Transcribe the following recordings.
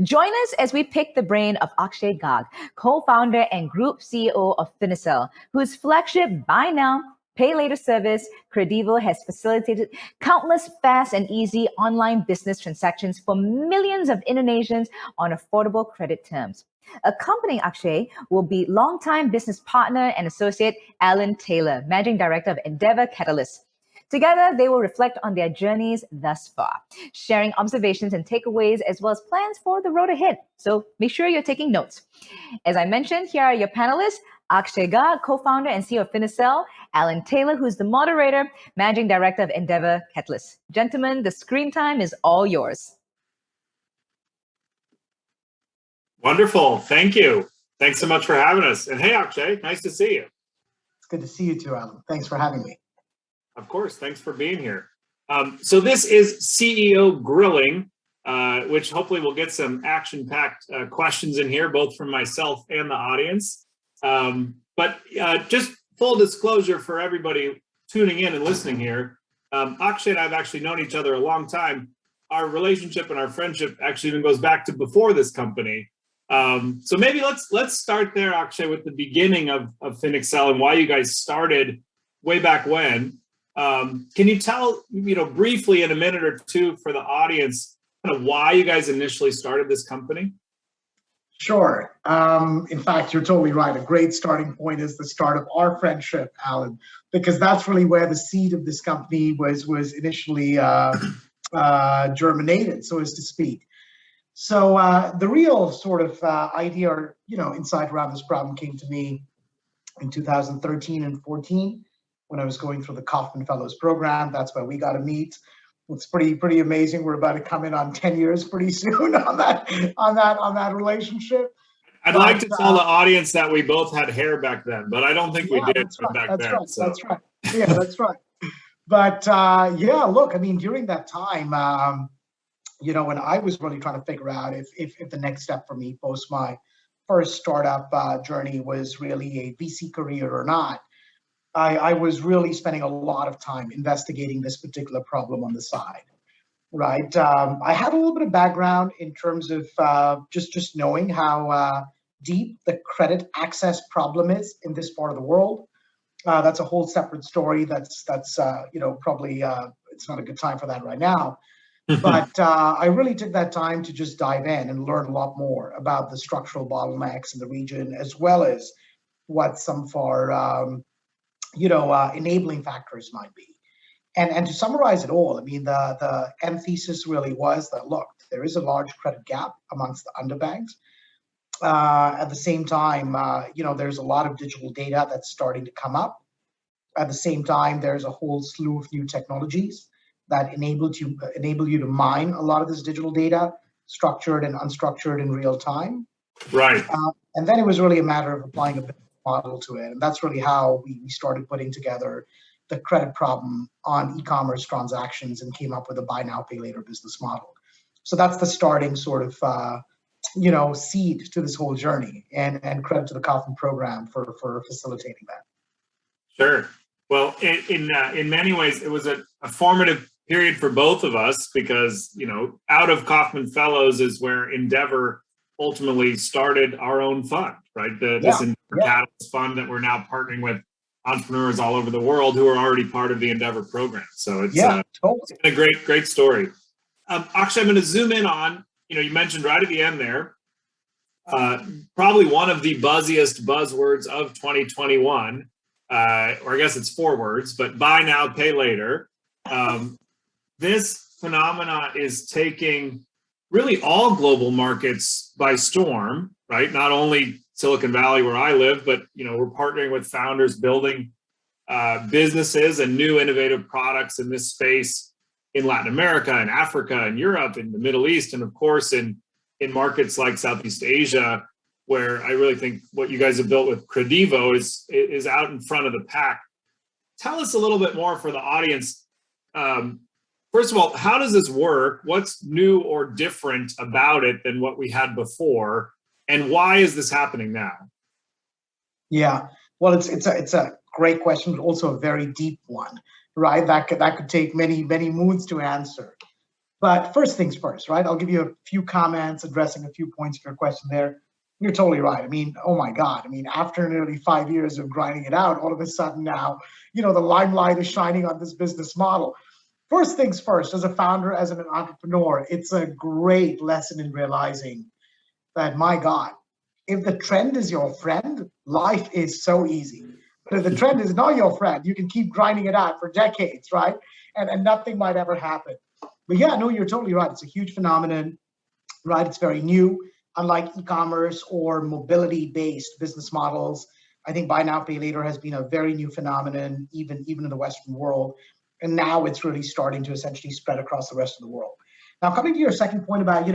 Join us as we pick the brain of Akshay Garg, co-founder and Group CEO of FinAccel, whose flagship Buy Now, Pay Later service, Kredivo, has facilitated countless fast and easy online business transactions for millions of Indonesians on affordable credit terms. Accompanying Akshay will be longtime business partner and associate Alan Taylor, Managing Director of Endeavor Catalyst. Together, they will reflect on their journeys thus far, sharing observations and takeaways as well as plans for the road ahead. So make sure you're taking notes. As I mentioned, here are your panelists: Akshay Garg, co-founder and CEO of FinAccel; Alan Taylor, who's the moderator, Managing Director of Endeavor Catalyst. Gentlemen, the screen time is all yours. Wonderful. Thank you. Thanks so much for having us. And hey, Akshay, nice to see you. It's good to see you too, Alan. Thanks for having me. Of course. Thanks for being here. So this is CEO Grilling, which hopefully will get some action-packed questions in here, both from myself and the audience. But just full disclosure for everybody tuning in and listening here, Akshay and I have actually known each other a long time. Our relationship and our friendship actually even goes back to before this company. So maybe let's start there, Akshay, with the beginning of FinAccel and why you guys started way back when. Can you tell, briefly in a minute or two for the audience, kind of why you guys initially started this company? Sure. In fact, you're totally right. A great starting point is the start of our friendship, Alan, because that's really where the seed of this company was initially germinated, so as to speak. So the real sort of idea, or insight around this problem came to me in 2013 and 14 when I was going through the Kaufman Fellows program. That's where we got to meet. It's pretty amazing. We're about to come in on 10 years pretty soon on that relationship. I'd like to tell the audience that we both had hair back then, but I don't think we did back then. That's right. Yeah, that's right. But yeah, look, I mean, during that time, when I was really trying to figure out if the next step for me post my first startup journey was really a VC career or not, I was really spending a lot of time investigating this particular problem on the side, right? I had a little bit of background in terms of just knowing how deep the credit access problem is in this part of the world. That's a whole separate story. That's probably it's not a good time for that right now. But I really took that time to just dive in and learn a lot more about the structural bottlenecks in the region, as well as what some of our enabling factors might be. And to summarize it all, I mean, the end thesis really was that, look, there is a large credit gap amongst the underbanked. At the same time, there's a lot of digital data that's starting to come up. At the same time, there's a whole slew of new technologies that enable you to mine a lot of this digital data, structured and unstructured in real time. Right. And then it was really a matter of applying a business model to it. And that's really how we started putting together the credit problem on e-commerce transactions and came up with a buy now, pay later business model. So that's the starting sort of, seed to this whole journey, and credit to the Kaufman program for facilitating that. Sure. Well, in many ways, it was a formative period for both of us because, out of Kaufman Fellows is where Endeavor ultimately started our own fund, right? This Endeavor Catalyst fund that we're now partnering with entrepreneurs all over the world who are already part of the Endeavor program. So it's been a great story. Akshay, I'm going to zoom in on, you mentioned right at the end there, probably one of the buzziest buzzwords of 2021, or I guess it's 4 words, but buy now, pay later. This phenomena is taking really all global markets by storm, right? Not only Silicon Valley where I live, but we're partnering with founders building businesses and new innovative products in this space in Latin America and Africa and Europe and the Middle East, and of course in markets like Southeast Asia, where I really think what you guys have built with Kredivo is out in front of the pack. Tell us a little bit more for the audience. First of all, how does this work? What's new or different about it than what we had before? And why is this happening now? Yeah, well, it's a great question, but also a very deep one, right? That could take many moods to answer. But first things first, right? I'll give you a few comments addressing a few points of your question there. You're totally right. I mean, oh my God. I mean, after nearly 5 years of grinding it out, all of a sudden now, the limelight is shining on this business model. First things first, as a founder, as an entrepreneur, it's a great lesson in realizing that, my God, if the trend is your friend, life is so easy. But if the trend is not your friend, you can keep grinding it out for decades, right? And nothing might ever happen. But yeah, no, you're totally right. It's a huge phenomenon, right? It's very new. Unlike e-commerce or mobility-based business models, I think buy now, pay later has been a very new phenomenon, even in the Western world. And now it's really starting to essentially spread across the rest of the world. Now, coming to your second point about,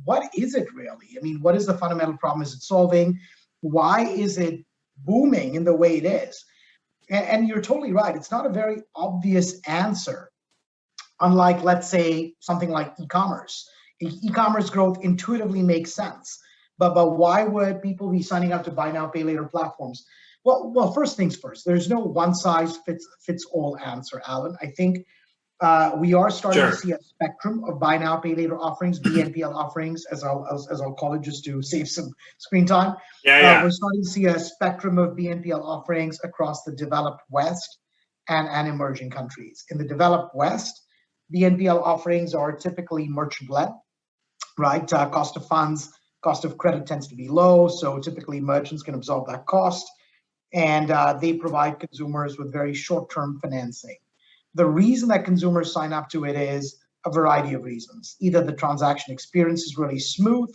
what is it really? I mean, what is the fundamental problem is it solving? Why is it booming in the way it is? And you're totally right. It's not a very obvious answer. Unlike, let's say, something like e-commerce. E-commerce growth intuitively makes sense. But why would people be signing up to buy now, pay later platforms? Well, first things first, there's no one size fits all answer, Alan. I think we are starting to see a spectrum of buy now, pay later offerings, BNPL offerings, as I'll call it, just to save some screen time. We're starting to see a spectrum of BNPL offerings across the developed West and emerging countries. In the developed West, BNPL offerings are typically merchant-led, right? Cost of funds, cost of credit tends to be low, so typically merchants can absorb that cost, and they provide consumers with very short-term financing. The reason that consumers sign up to it is a variety of reasons. Either the transaction experience is really smooth,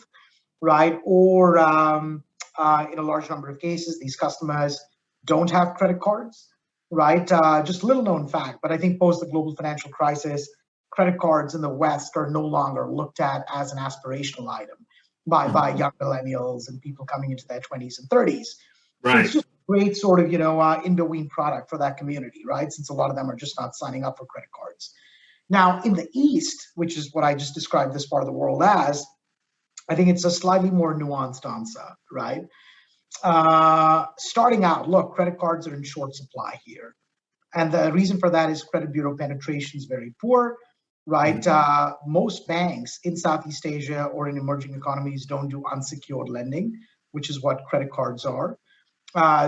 right? Or in a large number of cases, these customers don't have credit cards, right? Just a little known fact, but I think post the global financial crisis, credit cards in the West are no longer looked at as an aspirational item by young millennials and people coming into their 20s and 30s. Right. So it's just a great sort of, in-between product for that community, right? Since a lot of them are just not signing up for credit cards. Now, in the East, which is what I just described this part of the world as, I think it's a slightly more nuanced answer, right? Starting out, look, credit cards are in short supply here. And the reason for that is credit bureau penetration is very poor, right? Most banks in Southeast Asia or in emerging economies don't do unsecured lending, which is what credit cards are.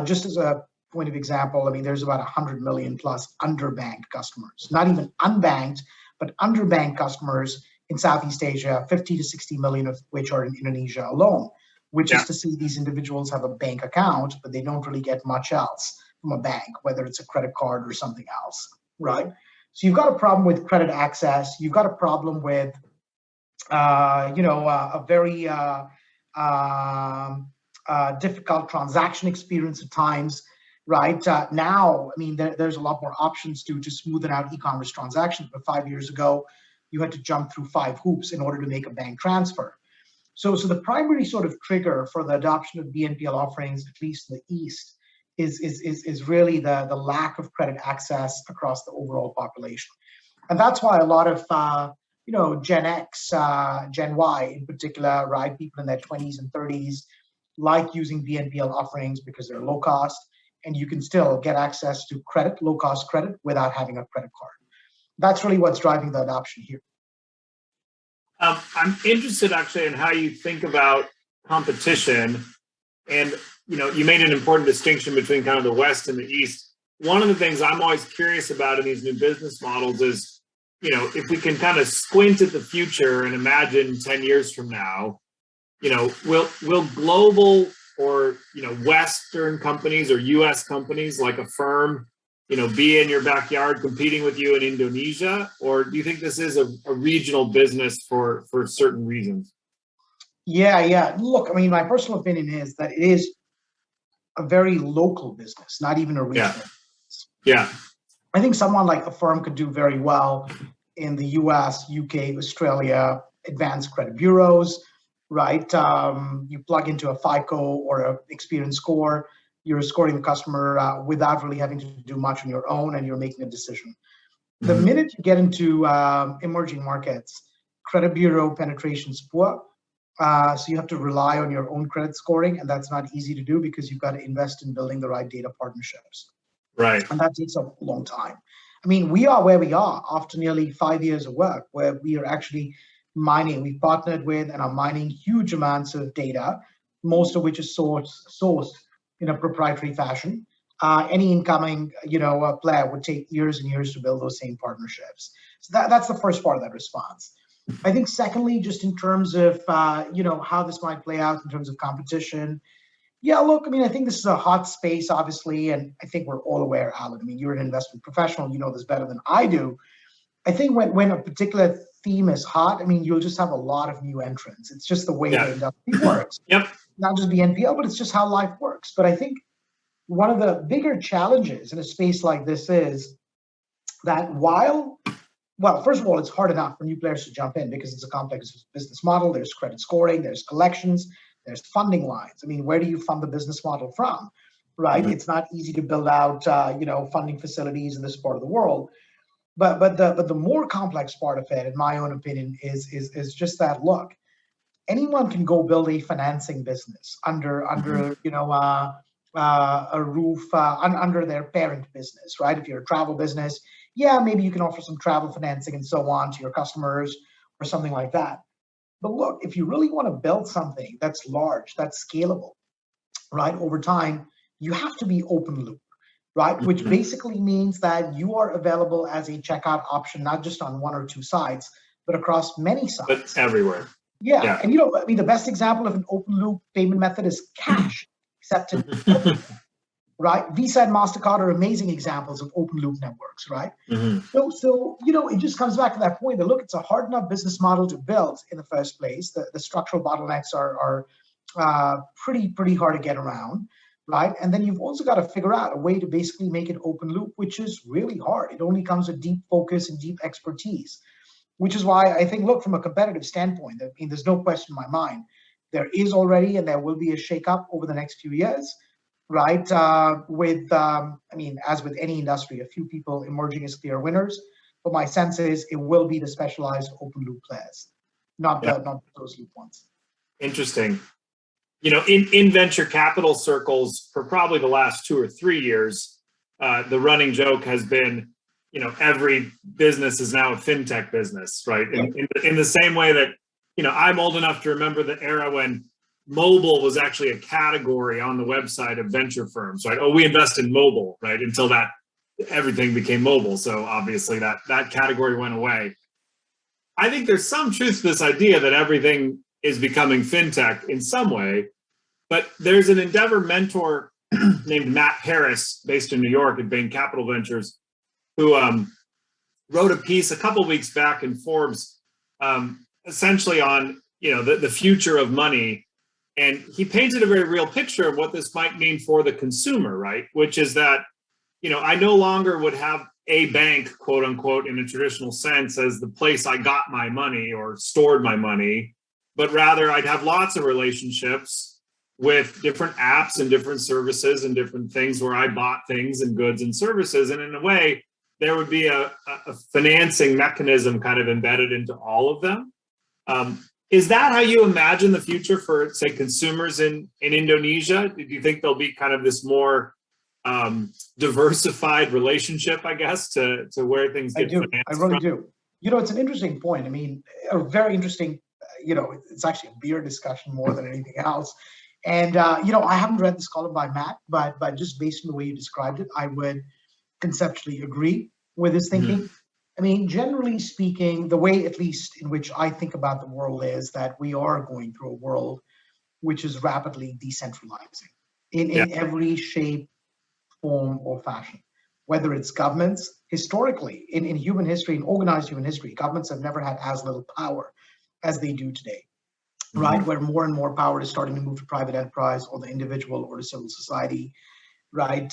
Just as a point of example, I mean, there's about 100 million plus underbanked customers, not even unbanked, but underbanked customers in Southeast Asia, 50 to 60 million of which are in Indonesia alone, which is to say these individuals have a bank account, but they don't really get much else from a bank, whether it's a credit card or something else, right? So you've got a problem with credit access. You've got a problem with, a very difficult transaction experience at times, right? Now, I mean, there's a lot more options to smoothen out e-commerce transactions. But 5 years ago, you had to jump through 5 hoops in order to make a bank transfer. So the primary sort of trigger for the adoption of BNPL offerings, at least in the East, is really the lack of credit access across the overall population. And that's why a lot of, Gen X, Gen Y in particular, right, people in their 20s and 30s like using BNPL offerings because they're low cost and you can still get access to credit, low cost credit without having a credit card. That's really what's driving the adoption here. I'm interested actually in how you think about competition. And, you made an important distinction between kind of the West and the East. One of the things I'm always curious about in these new business models is, if we can kind of squint at the future and imagine 10 years from now, will global or, Western companies or US companies like Affirm, be in your backyard competing with you in Indonesia? Or do you think this is a regional business for certain reasons? Yeah. Look, I mean, my personal opinion is that it is a very local business, not even a regional business. Yeah. I think someone like Affirm could do very well in the US, UK, Australia, advanced credit bureaus, right? You plug into a FICO or an Experian score, you're scoring the customer without really having to do much on your own, and you're making a decision. The minute you get into emerging markets, credit bureau penetration is poor. So you have to rely on your own credit scoring, and that's not easy to do because you've got to invest in building the right data partnerships. Right. And that takes a long time. I mean, we are where we are after nearly 5 years of work, where we are actually mining. We've partnered with and are mining huge amounts of data, most of which is sourced in a proprietary fashion. Any incoming, player would take years and years to build those same partnerships. So that's the first part of that response. I think secondly, just in terms of, how this might play out in terms of competition. Yeah, look, I mean, I think this is a hot space, obviously, and I think we're all aware, Alan. I mean, you're an investment professional, you know this better than I do. I think when a particular theme is hot, I mean, you'll just have a lot of new entrants. It's just the way the industry works. Yep. Not just BNPL, but it's just how life works. But I think one of the bigger challenges in a space like this is that well, first of all, it's hard enough for new players to jump in because it's a complex business model. There's credit scoring, there's collections, there's funding lines. I mean, where do you fund the business model from, right? Mm-hmm. It's not easy to build out, funding facilities in this part of the world. But the more complex part of it, in my own opinion, is just that. Look, anyone can go build a financing business under a roof under their parent business, right? If you're a travel business, yeah, maybe you can offer some travel financing and so on to your customers or something like that. But look, if you really want to build something that's large, that's scalable, right, over time, you have to be open loop, right? Which basically means that you are available as a checkout option, not just on one or two sites, but across many sites. But everywhere. Yeah. And the best example of an open loop payment method is cash accepted. Right? Visa and MasterCard are amazing examples of open loop networks, right? Mm-hmm. So it just comes back to that point that, look, it's a hard enough business model to build in the first place. The structural bottlenecks are pretty hard to get around, right? And then you've also got to figure out a way to basically make it open loop, which is really hard. It only comes with deep focus and deep expertise, which is why I think, look, from a competitive standpoint, I mean, there's no question in my mind, there is already and there will be a shakeup over the next few years. Right, as with any industry, a few people emerging as clear winners. But my sense is it will be the specialized open loop players, not the closed loop ones. Interesting. In venture capital circles for probably the last 2 or 3 years, the running joke has been, every business is now a fintech business, right? In the same way that, I'm old enough to remember the era when mobile was actually a category on the website of venture firms, right? Oh, we invest in mobile, right? Until everything became mobile. So obviously that category went away. I think there's some truth to this idea that everything is becoming fintech in some way, but there's an Endeavor mentor named Matt Harris, based in New York at Bain Capital Ventures, who wrote a piece a couple of weeks back in Forbes, essentially on, the future of money. And he painted a very real picture of what this might mean for the consumer, right? Which is that, I no longer would have a bank, quote unquote, in a traditional sense as the place I got my money or stored my money, but rather I'd have lots of relationships with different apps and different services and different things where I bought things and goods and services. And in a way, there would be a financing mechanism kind of embedded into all of them. Is that how you imagine the future for, say, consumers in Indonesia? Do you think there'll be kind of this more diversified relationship, I guess, to where things get financed? I really do. It's an interesting point. I mean, a very interesting, it's actually a beer discussion more than anything else. And, I haven't read this column by Matt, but just based on the way you described it, I would conceptually agree with his thinking. Mm-hmm. I mean, generally speaking, the way, at least in which I think about the world, is that we are going through a world which is rapidly decentralizing in every shape, form, or fashion. Whether it's governments, historically, in human history, in organized human history, governments have never had as little power as they do today, right? Where more and more power is starting to move to private enterprise or the individual or the civil society. Right.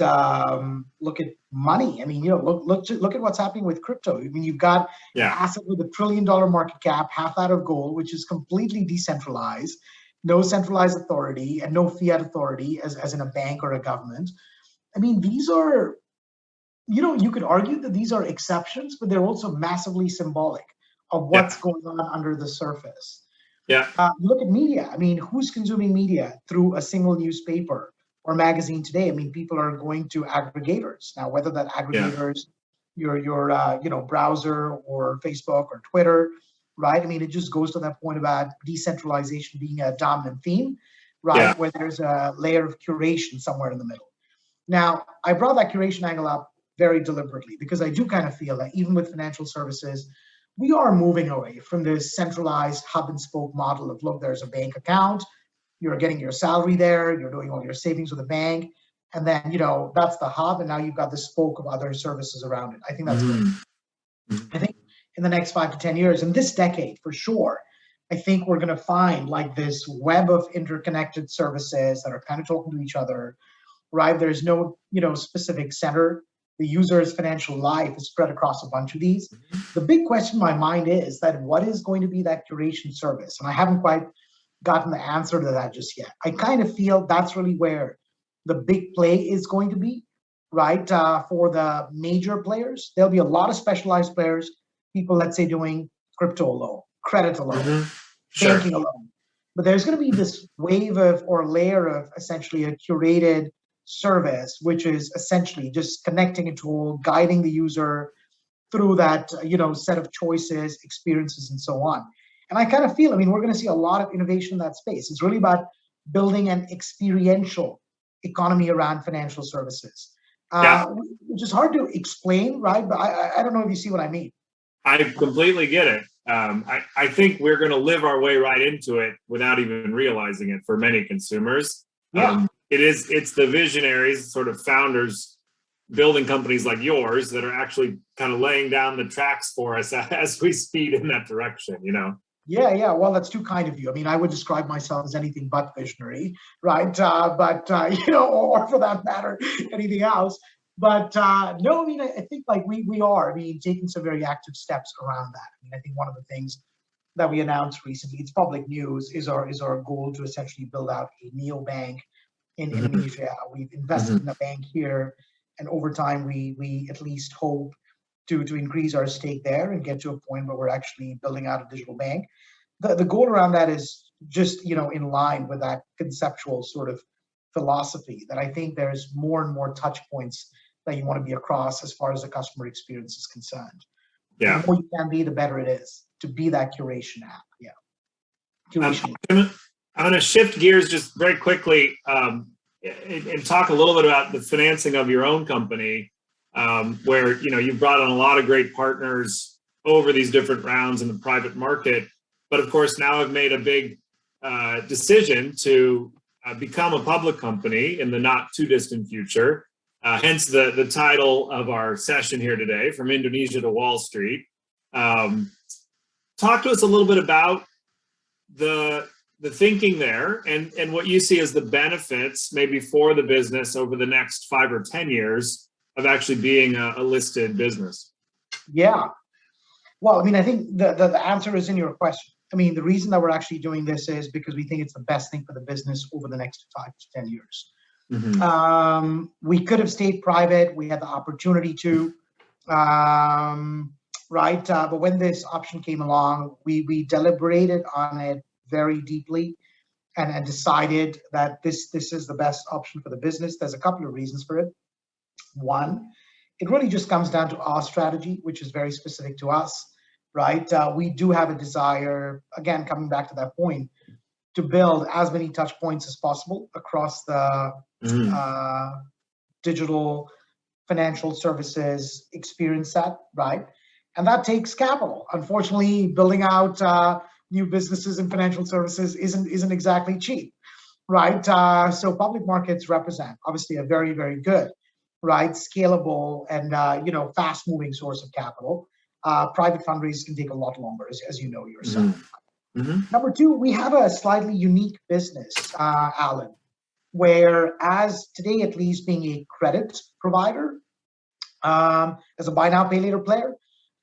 Look at money. I mean, look at what's happening with crypto. I mean, you've got an asset with $1 trillion market cap, half that of gold, which is completely decentralized, no centralized authority and no fiat authority as in a bank or a government. I mean, these are, you could argue that these are exceptions, but they're also massively symbolic of what's going on under the surface. Yeah. Look at media. I mean, who's consuming media through a single newspaper or magazine today? I mean, people are going to aggregators now, whether that aggregators browser or Facebook or Twitter, right? I mean, it just goes to that point about decentralization being a dominant theme, right? Yeah. Where there's a layer of curation somewhere in the middle. Now, I brought that curation angle up very deliberately because I do kind of feel that even with financial services, we are moving away from this centralized hub and spoke model of, look, there's a bank account, you're getting your salary there, you're doing all your savings with a bank, and then, that's the hub, and now you've got the spoke of other services around it. I think that's great. I think in the next 5 to 10 years, in this decade for sure, I think we're going to find like this web of interconnected services that are kind of talking to each other, right? There's no, specific center. The user's financial life is spread across a bunch of these. The big question in my mind is that what is going to be that curation service? And I haven't quite gotten the answer to that just yet. I kind of feel that's really where the big play is going to be, right? For the major players, there'll be a lot of specialized players, people, let's say, doing crypto alone, credit alone, Sure. banking alone. But there's going to be this wave of or layer of essentially a curated service, which is essentially just connecting a tool, guiding the user through that, set of choices, experiences, and so on. And I kind of feel, we're going to see a lot of innovation in that space. It's really about building an experiential economy around financial services, which is hard to explain, right? But I don't know if you see what I mean. I completely get it. I think we're going to live our way right into it without even realizing it for many consumers. Yeah. It's the visionaries, sort of founders, building companies like yours that are actually kind of laying down the tracks for us as we speed in that direction, Yeah. Well, that's too kind of you. I would describe myself as anything but visionary, right? But or for that matter, anything else. But no, I think like we are, taking some very active steps around that. I think one of the things that we announced recently, it's public news, is our goal to essentially build out a neobank in Indonesia. We've invested in a bank here, and over time we at least hope to increase our stake there and get to a point where we're actually building out a digital bank. The goal around that is just in line with that conceptual sort of philosophy that I think there's more and more touch points that you want to be across as far as the customer experience is concerned. Yeah. The more you can be, the better it is to be that curation app. Yeah. Curation. I'm going to shift gears just very quickly and talk a little bit about the financing of your own company, where you've brought on a lot of great partners over these different rounds in the private market. But of course, now I've made a big decision to become a public company in the not too distant future. Hence the title of our session here today, From Indonesia to Wall Street. Talk to us a little bit about the thinking there and what you see as the benefits maybe for the business over the next 5 or 10 years of actually being a listed business. Yeah. Well, I think the answer is in your question. The reason that we're actually doing this is because we think it's the best thing for the business over the next 5 to 10 years. We could have stayed private. We had the opportunity to, right? But when this option came along, we deliberated on it very deeply and decided that this is the best option for the business. There's a couple of reasons for it. One, it really just comes down to our strategy, which is very specific to us, right? We do have a desire, again, coming back to that point, to build as many touch points as possible across the digital financial services experience set, right? And that takes capital. Unfortunately, building out new businesses in financial services isn't exactly cheap, right? So public markets represent obviously a very, very good, right, scalable and fast-moving source of capital. Private fundraising can take a lot longer, as you know yourself. Number two, we have a slightly unique business, Alan, where as today, at least being a credit provider, as a buy now, pay later player,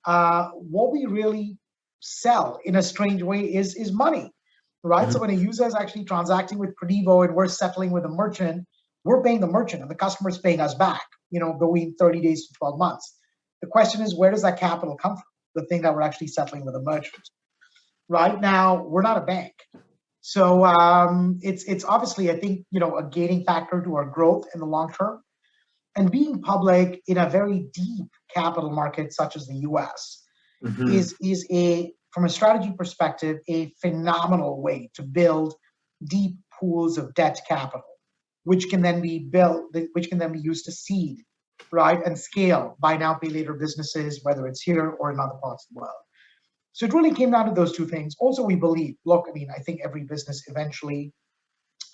what we really sell in a strange way is money, right? So when a user is actually transacting with Kredivo and we're settling with a merchant, we're paying the merchant and the customer is paying us back, between 30 days to 12 months. The question is, where does that capital come from? The thing that we're actually settling with a merchant. Right now, we're not a bank. So it's obviously, I think, a gating factor to our growth in the long term. And being public in a very deep capital market such as the US is from a strategy perspective, a phenomenal way to build deep pools of debt capital, which can then be used to seed, right, and scale buy now, pay later businesses, whether it's here or in other parts of the world. So it really came down to those two things. Also, we believe, look, I mean, I think every business eventually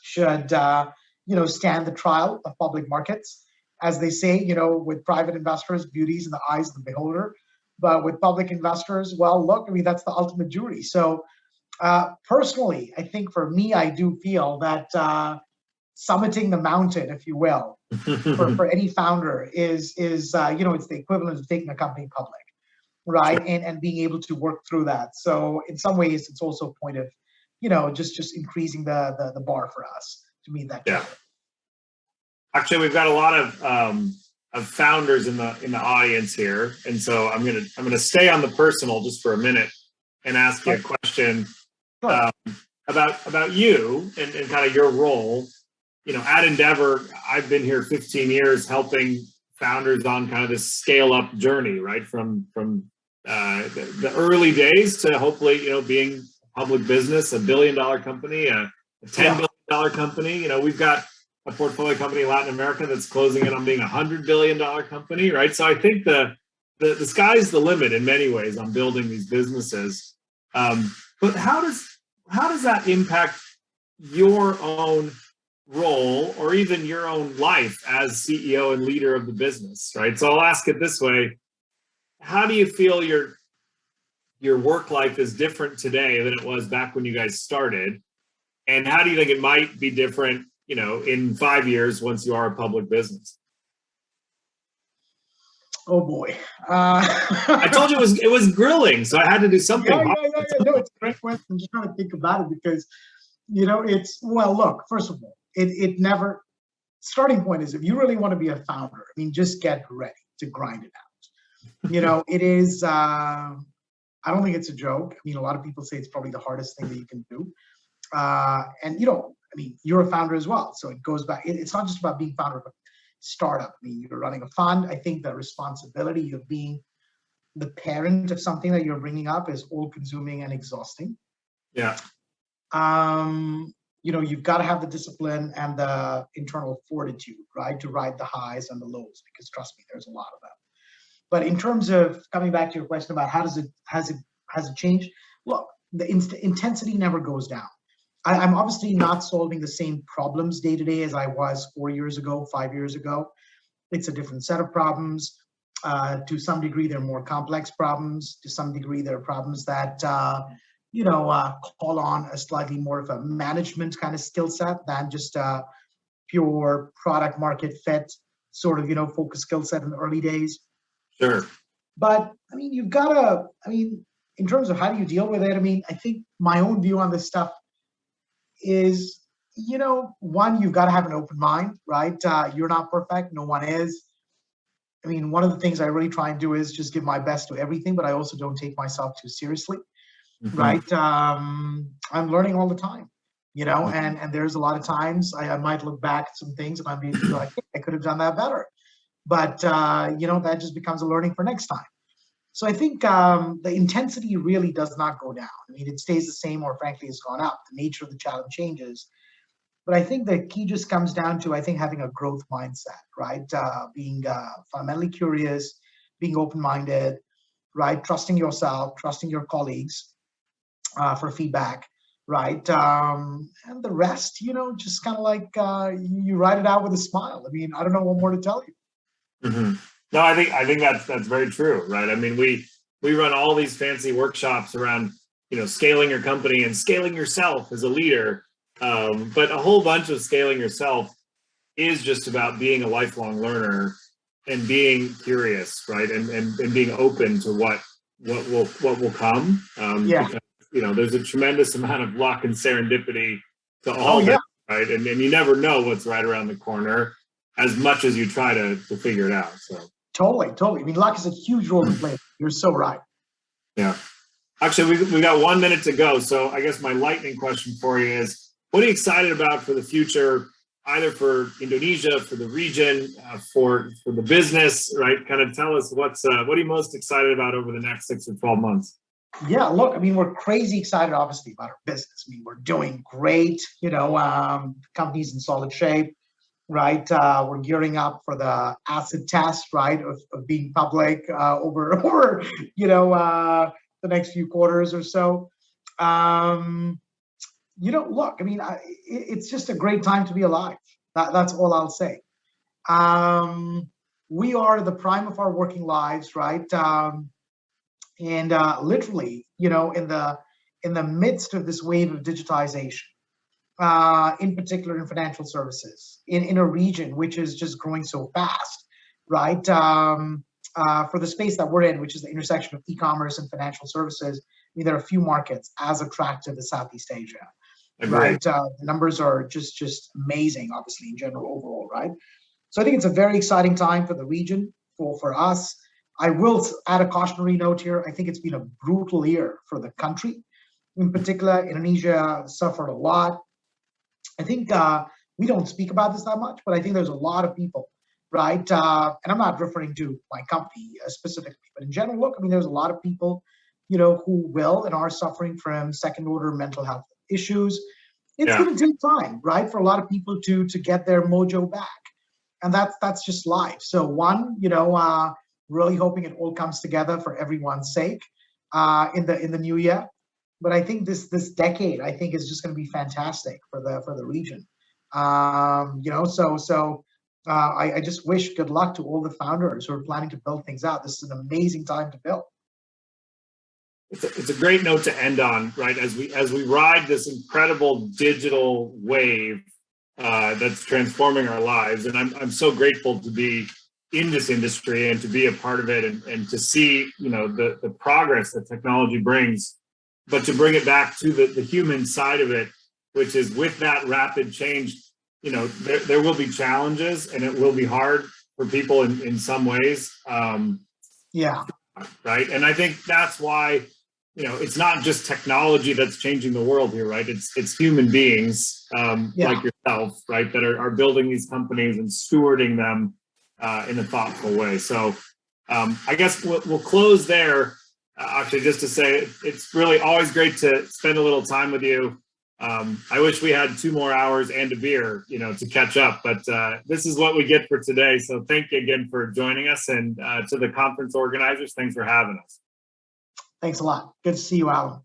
should, stand the trial of public markets. As they say, with private investors, beauty's in the eyes of the beholder. But with public investors, well, look, I mean, that's the ultimate jury. So personally, I think for me, I do feel that summiting the mountain, if you will, for any founder is it's the equivalent of taking a company public, right? And being able to work through that. So in some ways, it's also a point of, just increasing the bar for us to meet that. Yeah. Actually, we've got a lot of founders in the audience here, and so I'm gonna stay on the personal just for a minute and ask you a question about you and kind of your role. At Endeavor, I've been here 15 years helping founders on kind of this scale up journey, right? From the early days to hopefully, being a public business, $1 billion company, a $10 billion company. We've got a portfolio company in Latin America that's closing in on being $100 billion company, right? So I think the sky's the limit in many ways on building these businesses. But how does that impact your own role or even your own life as CEO and leader of the business, right? So I'll ask it this way. How do you feel your work life is different today than it was back when you guys started? And how do you think it might be different, in 5 years once you are a public business? Oh boy. I told you it was grilling, so I had to do something. Yeah. No, it's a great question. I'm just trying to think about it because, look, first of all, it never, starting point is if you really want to be a founder, I mean, just get ready to grind it out. It is, I don't think it's a joke. I mean, a lot of people say it's probably the hardest thing that you can do. And, you're a founder as well. So it goes back, it's not just about being founder of a startup. I mean, you're running a fund. I think the responsibility of being the parent of something that you're bringing up is all consuming and exhausting. Yeah. You've got to have the discipline and the internal fortitude, right, to ride the highs and the lows, because trust me, there's a lot of them. But in terms of coming back to your question about has it changed? Look, the intensity never goes down. I'm obviously not solving the same problems day to day as I was 4 years ago, 5 years ago. It's a different set of problems. To some degree, they're more complex problems. To some degree, they're problems that call on a slightly more of a management kind of skill set than just a pure product market fit sort of, focus skill set in the early days. Sure. But you've got to, in terms of how do you deal with it, I think my own view on this stuff is, one, you've got to have an open mind, right? You're not perfect. No one is. One of the things I really try and do is just give my best to everything, but I also don't take myself too seriously. Right. I'm learning all the time, and there's a lot of times I might look back at some things and I'm like, I could have done that better. But, that just becomes a learning for next time. So I think the intensity really does not go down. It stays the same or frankly has gone up. The nature of the challenge changes. But I think the key just comes down to, having a growth mindset, right? Being fundamentally curious, being open-minded, right? Trusting yourself, trusting your colleagues. For feedback, right? And the rest, just kind of like you write it out with a smile. I don't know what more to tell you. Mm-hmm. No, I think that's very true, right? We run all these fancy workshops around, scaling your company and scaling yourself as a leader. But a whole bunch of scaling yourself is just about being a lifelong learner and being curious, right? And being open to what will come. Because, there's a tremendous amount of luck and serendipity to all that, right? And you never know what's right around the corner as much as you try to figure it out. So totally. Luck is a huge role to play. You're so right. Yeah. Actually, we got 1 minute to go. So I guess my lightning question for you is, what are you excited about for the future either for Indonesia, for the region, for the business, right? Kind of tell us what are you most excited about over the next 6 to 12 months? Yeah, look, I mean, we're crazy excited, obviously, about our business. I mean, we're doing great. Company's in solid shape, right? We're gearing up for the acid test, right, of being public over the next few quarters or so. Look, I mean, it's just a great time to be alive. That's all I'll say. We are at the prime of our working lives, right? And literally, in the midst of this wave of digitization, in particular in financial services, in a region which is just growing so fast, right? For the space that we're in, which is the intersection of e-commerce and financial services, I mean, there are a few markets as attractive as Southeast Asia. Right, the numbers are just amazing, obviously, in general, overall, right? So I think it's a very exciting time for the region, for us. I will add a cautionary note here. I think it's been a brutal year for the country. In particular, Indonesia suffered a lot. I think we don't speak about this that much, but I think there's a lot of people, right? And I'm not referring to my company specifically, but in general, look, I mean, there's a lot of people, who will and are suffering from second-order mental health issues. It's going to take time, right, for a lot of people to get their mojo back, and that's just life. So really hoping it all comes together for everyone's sake in the new year. But I think this decade, I think, is just going to be fantastic for the region. I just wish good luck to all the founders who are planning to build things out. This is an amazing time to build. It's a great note to end on, right? As we ride this incredible digital wave that's transforming our lives, and I'm so grateful to be in this industry and to be a part of it, and to see the progress that technology brings, but to bring it back to the human side of it, which is with that rapid change, there will be challenges and it will be hard for people in some ways. Right, and I think that's why. It's not just technology that's changing the world here, right? It's human beings like yourself, right, that are building these companies and stewarding them in a thoughtful way. So I guess we'll close there, Akshay, just to say it's really always great to spend a little time with you. I wish we had 2 more hours and a beer, to catch up, but this is what we get for today. So thank you again for joining us, and to the conference organizers, thanks for having us. Thanks a lot. Good to see you, Alan.